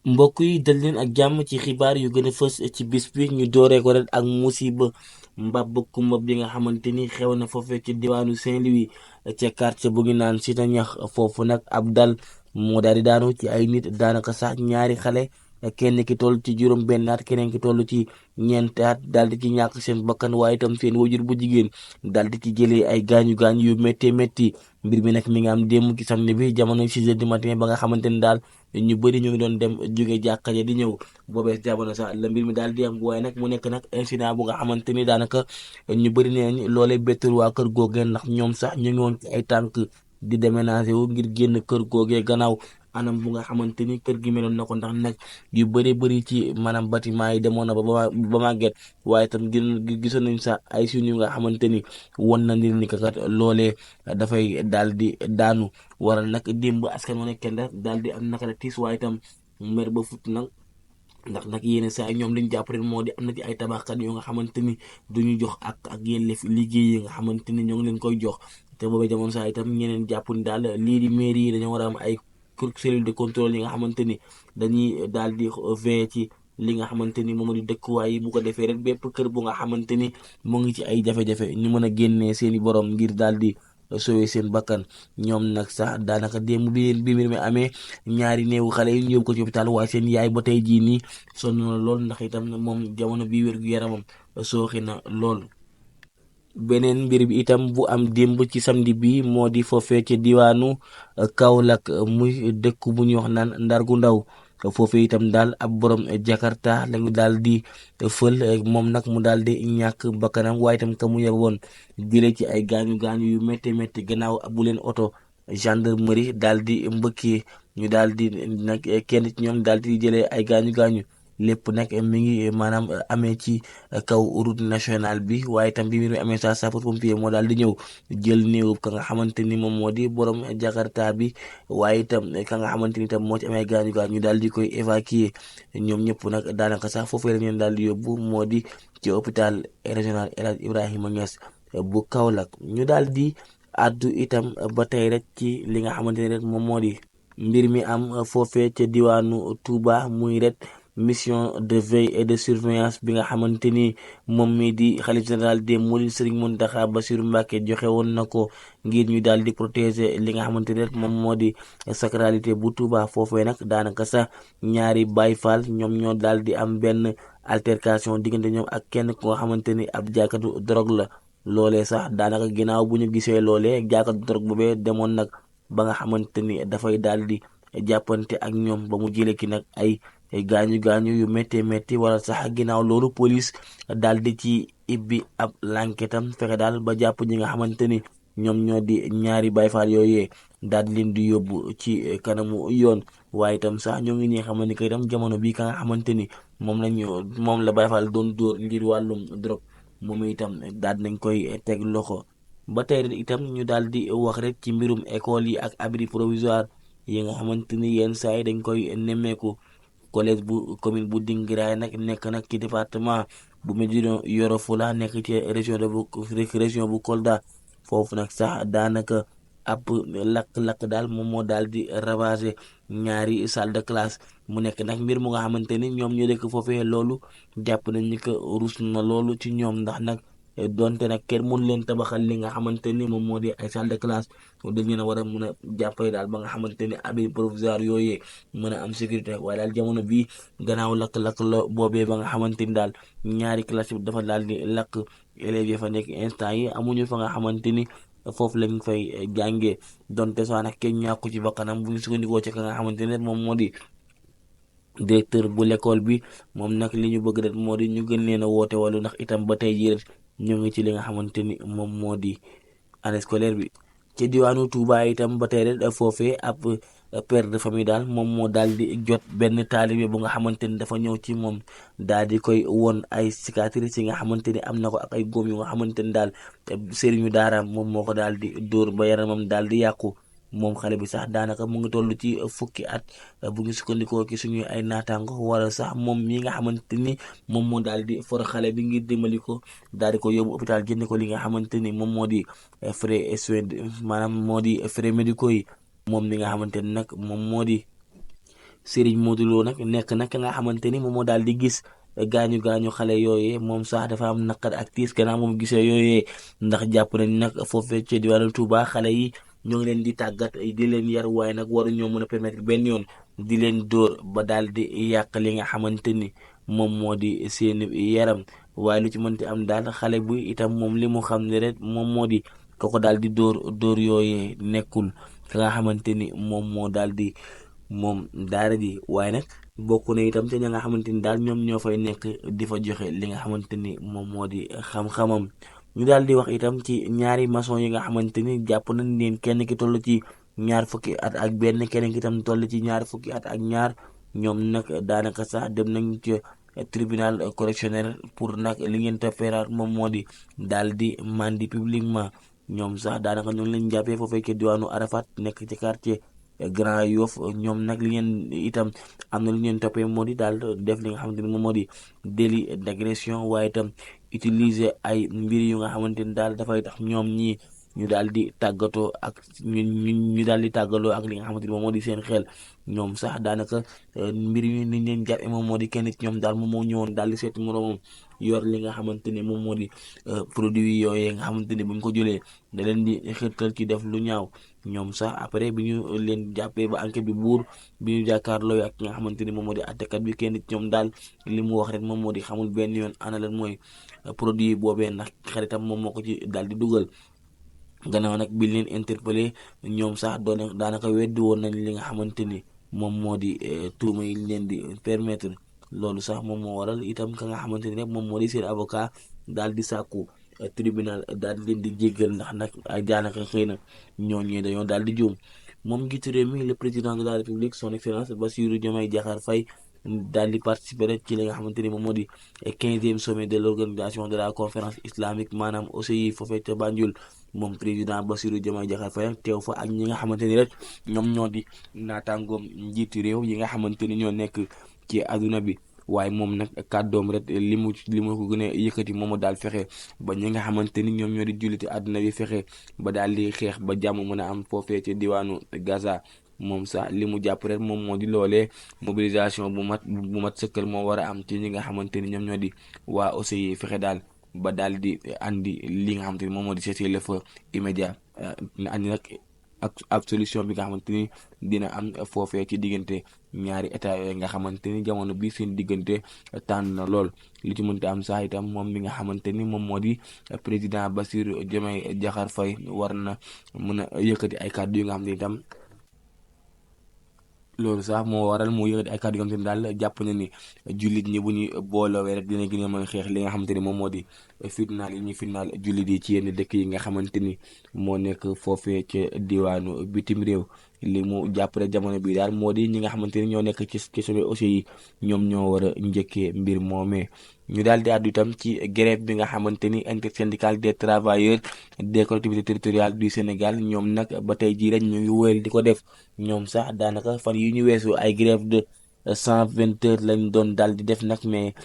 mbokk yi dal leen ak jàmm ci xibaar yu gën a fës ci bis bi ñu dooree ko rek ak musiba mbàbb kumba bi nga xamante ni xew na foofee ci diwaanu Saint-Louis ca quartier bu ngi naan Cité Ñax foofu nag ab dal moo daal di daanu ci ay nit daanaka sax ñaari xale kenn ki toll ci juróom benn at keneen ki toll ci ñeenti at daal di ci ñàkk seen bakkan waaye itam seen wajur bu jigéen daal di ci jëlee ay gaañu gaañu yu métti métti mbir mi nag mi ngi am démb ci samedi bi jamono 6 heures du matin ba nga xamante ni daal ñu bëri ñu ngi doon dem jóge jàkka ja di ñëw boobee jamono sax la mbir mi daal di am waaye nag mu nekk nag incident bu nga xamante ni daanaka ñu bëri nee nañ loolee bettul waa kër googee ndax ñoom sax ñu ngi woon ci ay tànk di déménager wu ngir génn kër googee gannaaw anam bu nga xamante ni kër gi meloon na ko ndax nag yu bëri bëri ci maanaam bâtiment yi demoon na ba màgget waaye itam gisoon nañ sax ay suñu yu nga xamante ni won na nit ni kat loolee dafay daal di daanu waral nag démb askan wu nekk daal di am naka la tiis waaye itam mer ba fut nag ndax nag yéen saa ñoom liñ jàpp rek moo di am na ci ay tabaxkat yoo nga xamante ni duñu jox ak yelleef liggéey yi nga xamante ni ñoo ngi leen koy jox te boobee jamono saa itam ñeneen jàpp ni daal lii di mairie yi dañoo war a am ay cellule de contrôle yi nga xamante ni dañuy daal di veiller ci li nga xamante ni moom di dëkkuwaay yi bu ko defee rek bépp kër bu nga xamante ni mu ngi ci ay jafe-jafe ñu mën a génnee seeni borom ngir daal di sowee seen bakkan ñoom nag sax daanaka démb bi mbir mi amee ñaari néewu xale yi ñu yóbbu ko ci hôpital waaye seen yaay ba tey jii nii sonn na lool ndax itam moom jamono bi wér-gu-yaramam sooxi na lool. beneen mbir bi itam bu am démb ci samedi bi moo di foofee ci diwaanu Kaolack muy dëkk bu ñuy wax naan Ndar gu ndaw foofee itam daal ab borom Jakarta lañu daal di fël moom nag mu daal di ñàkk bakkanam waaye itam ka mu yeboon jëlee ci ay gaañu gaañu yu métti métti gannaaw bu leen oto gendarmerie daal di mbëkkee ñu daal di nag kenn ci ñoom daal di jëlee ay gaañu gaañu. lépp nag mi ngi maanaam amee ci kaw route nationale bi waaye itam bi mbir mi amee saa sapeur pompier moo daal di ñëw jël néew ka nga xamante ni moom moo di borom Jakarta bi waaye itam ka nga xamante ni itam moo ci amee gaañu gaañu ñu daal di koy évacuer ñoom ñëpp nag daanaka sax foofu la ñu daal di yóbbu moo di ci hôpital régional El Hadj Ibrahima Niass bu Kaolack ñu daal di addu itam ba tey rek ci li nga xamante ni rek moom moo di mbir mi am foofee ca diwaanu Touba muy rek. mission de veille et de surveillance bi nga xamante ni moom mii di xalif général des mourides Serigne Mountakha Bassirou Mbacké joxe woon na ko ngir ñu daal di protéger li nga xamante ni rek moom moo di sacralité bu Touba foofee nag daanaka sax ñaari Baye Fall ñoom ñoo daal di am benn altercation diggante ñoom ak kenn ko nga xamante ni ab jaakatu drogue la loolee sax daanaka ginnaaw bu ñu gisee loolee jaakatu drogue boobee demoon nag ba nga xamante ni dafay daal di jàppante ak ñoom ba mu jëlee ki nag ay gaañu gaañu yu métti métti wala sax ginnaaw loolu police daal di ci ibbi ab lanketam fexe daal ba jàpp ñi nga xamante ni ñoom ñoo di ñaari bayfaal yooyee daal di leen di yóbbu ci kanamu yoon waaye itam sax ñoo ngi ñi xamante ni que itam jamono bii ka nga xamante ni moom la bayfaal doon dóor ngir wàllum drogue moom itam daal nañ koy teg loxo ba tey itam ñu daal di wax rek ci mbirum école yi ak abri provisoire yi nga xamante ni yenn saa yi dañ koy nemmeeku. collège bu commune bu Dingiraay nag nekk nag ci département bu Médina Yoro Fula nekk ci région bu Kolda foofu nag sax daanaka ab lakk-lakk daal moom moo daal di ravager ñaari salle de classe mu nekk nag mbir mu nga xamante ni ñoom ñu dëkk foofee loolu jàpp nañ ni que rus na loolu ci ñoom ndax nag donte nag kenn mun leen tabaxal li nga xamante ni moom moo di ay salle de classe dañ leen a war a mun a jàppale daal ba nga xamante ni abri provisoire yooyee mën a am sécurité waaye daal jamono bii gannaaw lakk-lakk la boobee ba nga xamante ni daal ñaari classe bi dafa daal di lakk élèves yi fa nekk instant yi amuñu fa nga xamante ni foofu lañ fay jàngee donte soo nag kenn ñàkku ci bakkanam bu ñu sukkandikoo ci ka nga xamante ne moom moo di directeur bu l'école bi moom nag li ñu bëgg rek moo di ñu gën leen a woote wàllu ndax itam ba tey jii ñu ngi ci li nga xamante ni moom moo di année scolaire bi. ci diwaanu Touba itam ba tey rek foofee ab père de famille daal moom moo daal di jot benn taalibe bu nga xamante ni dafa ñëw ci moom daal di koy won ay cicatrices yi nga xamante ni am na ko ak ay góom yu nga xamante ni daal sëriñu daaraam moom moo ko daal di dóor ba yaramam daal di yàqu. moom xale bi sax daanaka mu ngi toll ci fukki at bu ñu sukkandikoo ci suñuy ay naataango wala sax moom mii nga xamante ni moom moo daal di for xale bi ngir dimbali ko daal di ko yóbbu hôpital jënd ko li nga xamante ni moom moo di frais soins maanaam moo di frais médicaux yi moom mi nga xamante ni nag moom moo di Serigne Modou Lo nag nekk nag nga xamante ni moom moo daal di gis gaañu xale yooyee moom sax dafa am naqar ak tiis gannaaw moom gisee yooyee ndax jàpp nañ nag foofee ci diwaanu Touba xale yi ñoo ngi leen di tàggat di leen yar waaye nag waru ñoo mën a permettre benn yoon di leen dóor ba daal di yàq li nga xamante ni moom moo di seen yaram waaye lu ci mënti am daal xale bu itam moom li mu xam ne rek moom moo di ko daal di dóor yooyee nekkul ka nga xamante ni moom moo daal di moom daara ji waaye nag bokk na itam te ña nga xamante ni daal ñoom ñoo fay nekk di fa joxe li nga xamante ni moom moo di xam-xamam ñu daal di wax itam ci ñaari maçon yi nga xamante ni jàpp nañ leen kenn ki toll ci ñaar fukki at ak benn keneen ki itam toll ci ñaar fukki at ak ñaar ñoom nag daanaka sax dem nañ ci tribunal correctionnel pour nag li ngeen toppee moom moo di daal di mandi publiquement ñoom sax daanaka ñoo ngi leen jàppee foofee ci diwaanu Arafat nekk ci quartier Grand Yoff ñoom nag li ngeen itam am na lu ngeen toppee moo di daal def li nga xamante ni moom moo di délit d'agression waaye itam utiliser ay mbir yu nga xamante ni daal dafay tax ñoom ñii ñu daal di tàggatoo ak ñu daal di tàggaloo ak li nga xamante ni moom moo di seen xel ñoom sax daanaka mbir yi ni ñu leen jàppee moom moo di kenn ci ñoom daal moom moo ñëwoon daal di seeti moroomam yor li nga xamante ni moom moo di produit yooyee nga xamante ni bu ñu ko jëlee da leen di xirtal ci def lu ñaaw ñoom sax après bi ñu leen jàppee ba enquête bi buur bi ñu jàkkaarloo ak nga xamante ni moom moo di àttekat bi kenn ci ñoom daal li mu wax rek moom moo di xamul benn yoon ana lan mooy produit boobee ndax xaritam moom moo ko ci daal di dugal. gannaaw nag bi leen interpellé ñoom sax doon daanaka weddi woon nañ li nga xamante ni moom moo di tuuma yi leen di permettre loolu sax moom moo waral itam ka nga xamante ni rek moom moo di seen avocat daal di sàkku tribunal daal di leen di jéggal ndax nag ay daanaka xëy na ñooñu dañoo daal di juum moom njiitu réew mi le président de la république son excellence Bassirou Diomaye Diakhar Faye daal di participer rek ci li nga xamante ni moom moo di 15e sommet de l'organisation de la conférence islamique maanaam OCI foofee ca Banjul moom président Bassirou Diomaye Diakhar Faye teew fa ak ñi nga xamante ni rek ñoom ñoo di naataangoom njiitu réew yi nga xamante ni ñoo nekk ci àdduna bi waaye moom nag kàddoom rek li mu ko gën a yëkkati moom daal fexe ba ñi nga xamante ni ñoom ñoo di julliti àdduna bi fexe ba daal di xeex ba jàmm mën a am foofee ci diwaanu Gaza. moom sax li mu jàpp rek moom moo di loolee mobilisation bu mat sëkkal moo war a am ci ñi nga xamante ni ñoom ñoo di waa OCI fexe daal ba daal di andi li nga xamante ni moom moo di cessez-le-feu immédiat andi nag ak solution bi nga xamante ni dina am foofee ci diggante ñaari état yooyu nga xamante ni jamono bi seen diggante tànn na lool li ci mënta am sax itam moom mi nga xamante ni moom moo di président Bassirou Diomaye Diakhar Faye war na mën a yëkkati ay kàddu yu nga xam ne itam loolu sax moo waral mu yëkkati ay kàddu yoo xamante ni daal jàpp na ni jullit ñi bu ñu boolowee rek dina gën a mën a xeex li nga xamante ni moom moo di fitnaal yi ñuy fitnaal jullit yi ci yenn dëkk yi nga xamante ni moo nekk foofee ca diwaanu bitim réew li mu jàpp rek jamono bii daal moo di ñi nga xamante ni ñoo nekk ci sommet aussi yi ñoom ñoo war a njëkkee mbir moomee ñu daal di àddu itam ci grève bi nga xamante ni intersyndicale des travailleurs des collectivités territoriales du Sénégal ñoom nag ba tey jii rek ñu ngi wéyal di ko def ñoom sax daanaka fan yi ñu weesu ay grève de 120 heures lañ doon daal di def nag mais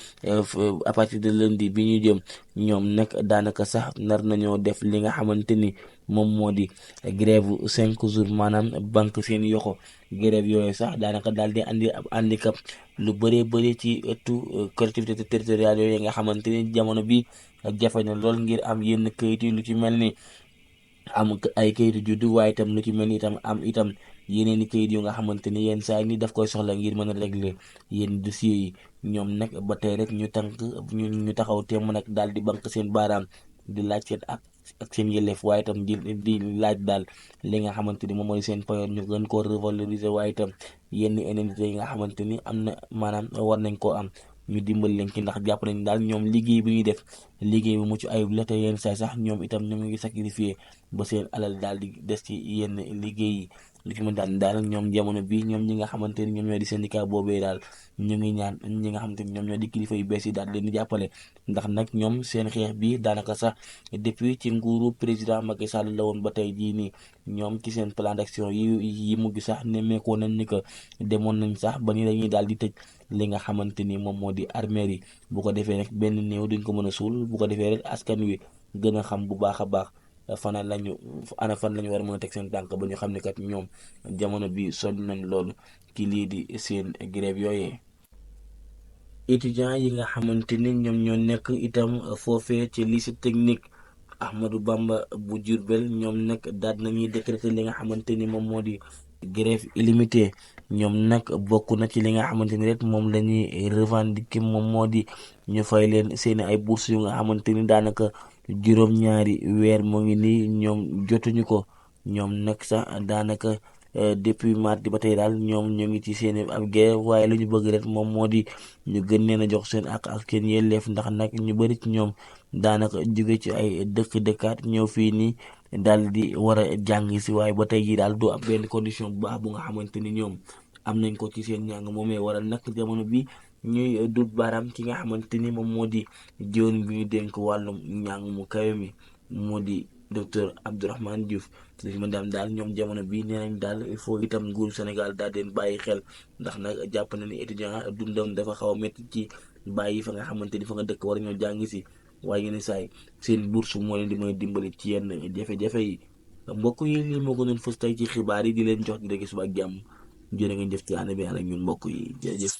à partir de lundi bi ñu jëm ñoom nag daanaka sax nar nañoo def li nga xamante ni moom moo di grève 5 jours maanaam banque seen yoxo grève yooyu sax daanaka daal di andi ab handicap lu bëree bëri ci ëttu collectivité territoriale yooyu nga xamante ni jamono bi jafe na lool ngir am yenn kayit yi lu ci mel ni am ay kayitu juddu waaye itam lu ci mel ni itam am itam yeneen i kayit yu nga xamante ni yenn saa yi ni daf koy soxla ngir mën a régler yenn dossiers yi ñoom nag ba tey rek ñu ñu taxaw temm nag daal di banque seen baaraam di laaj seen ak seen yelleef waaye itam di laaj daal li nga xamante ni moom mooy seen payoor ñu gën koo revaloriser waaye itam yenn indemnité yi nga xamante ni am na maanaam war nañ koo am ñu dimbal leen ci ndax jàpp nañ daal ñoom liggéey bi ñuy def liggéey bu mucc ayib la te yenn saa sax ñoom itam ñu ngi sacrifier ba seen alal daal di des ci yenn liggéey yi li ci mën daal ñoom jamono bi ñoom ñi nga xamante ni ñoom ñoo di syndicat boobee daal ñu ngi ñaan ñi nga xamante ni ñoom ñoo di kilifa yu bees yi daal leen di jàppale ndax nag ñoom seen xeex bi daanaka sax depuis ci nguuru président Macky Sall la woon ba tey jii nii ñoom ci seen plan d'action yi mujj sax nemmeekoo nañ ni que demoon nañ sax ba ni dañuy daal di tëj li nga xamante ni moom moo di armée yi bu ko defee rek benn néew duñ ko mën a suul bu ko defee rek askan wi gën a xam bu baax a baax fana lañu fan lañu war a mën a teg seen tànk ba ñu xam ne kat ñoom jamono bi sonn nañ loolu ki lii di seen grève yooyee. Étudiants yi nga xamante ni ñoom ñoo nekk itam foofee ci lycée technique Ahmadou Bamba bu Diourbel ñoom nag daal nañuy décréter li nga xamante ni moom moo di grève illimité. ñoom nag bokk na ci li nga xamante ni rek moom la ñuy revendiquer moom moo di ñu fay leen seeni ay bourses yu nga xamante ni daanaka juróom-ñaari weer moo ngi nii ñoom jotuñu ko. ñoom nag sax daanaka depuis mardi ba tey daal ñoom ñoo ngi ci seen ab grève waaye lu ñu bëgg rek moom moo di ñu gën leen a jox seen ak seen yelleef ndax nag ñu bëri ci ñoom daanaka jóge ci ay dëkkaat ñëw fii nii daal di war a jàng si waaye ba tey jii daal du am benn condition bu baax bu nga xamante ni ñoom am nañ ko ci seen njàng moomee waral nag jamono bi ñuy dut baaraam ki nga xamante ni moom moo di jiwoon bi ñu dénk wàllum njàng mu kawe mi moo di docteur Abdourahmane Diouf li ma dem daal ñoom jamono bi nee nañ daal il faut itam nguuru Sénégal daal leen bàyyi xel ndax nag jàpp na ni étudiant dundam dafa xaw a métti ci bàyyi fa nga xamante ni fa nga dëkk war ñoo jàng si waaye yenn saay seen bourse moo leen di mën a dimbali ci yenn jafe-jafe yi. mbokk yi lii moo gënoon fës tey ci xibaar yi di leen jox di rek suba ak jàmm jërë ngeen jëf ci ànd bi ànd ak ñun mbokk yi jërëjëf.